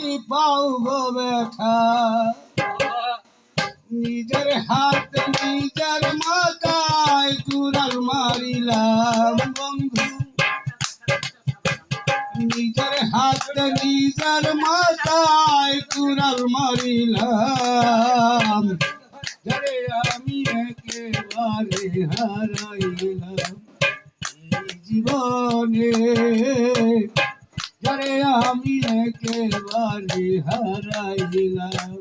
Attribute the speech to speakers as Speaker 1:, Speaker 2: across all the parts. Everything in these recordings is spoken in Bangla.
Speaker 1: তুমি পাও গো ব্যথা নিজের হাত নিজের মাথায় কুড়াল মারিলাম বন্ধু নিজের হাত নিজের মাথায় কুড়াল মারিলাম যারে আমি একেবারে হারাইলাম এই জীবনে যারে আমি একেবারে হারাইলাম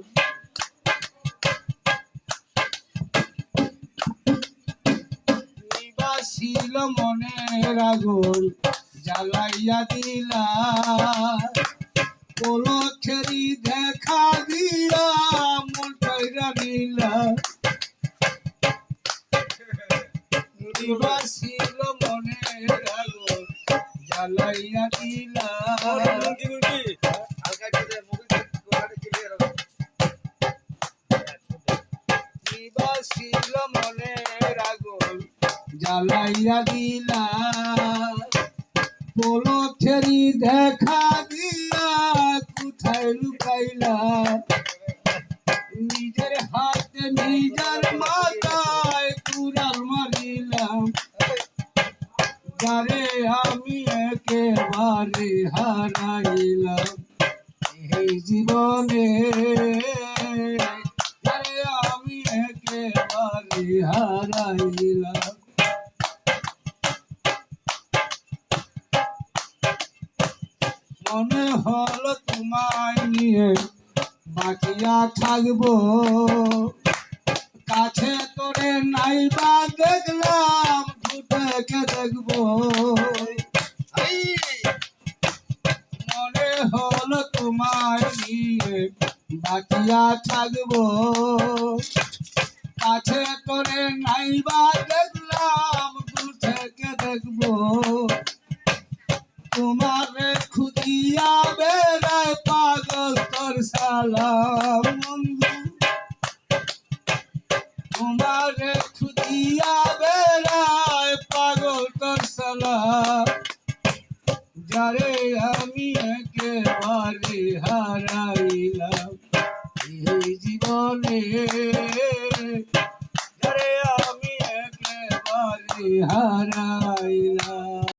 Speaker 1: ছিল মনের আগুন জ্বালাইয়া দিলা পলকেরই দেখা দিয়া মন কইরা নিলা ছিল মনের আগুন জ্বালাইয়া দিলা ছিল মনের আগুন জ্বালাইয়া দিলা পলকেরই দেখা দিয়া কোথায় লুকাইলা নিজের হাতে নিজের মাথায় কুড়াল মারিলাম যারে আমি একেবারে হারাইলাম এই জীবনে যারে আমি একেবারে হারাইলাম মনে হলো তোমায় নিয়ে বাঁচিয়া থাকবো কাছে তোরে নাইবা দেখলাম ঠুটেকে দেখবো মনে হলো তোমায় নিয়ে বাঁচিয়া থাকবো কাছে তোরে নাইবা দেখলাম ঠুটেকে দেখবো তোমারে খুঁজিয়া বেড়ায় পাগল তোর সালাম বন্ধু তোমারে খুঁজিয়া বেড়ায় পাগল তোর সালাম যারে আমি একেবারে হারাইলাম এই জীবনে যারে আমি একেবারে হারাইলাম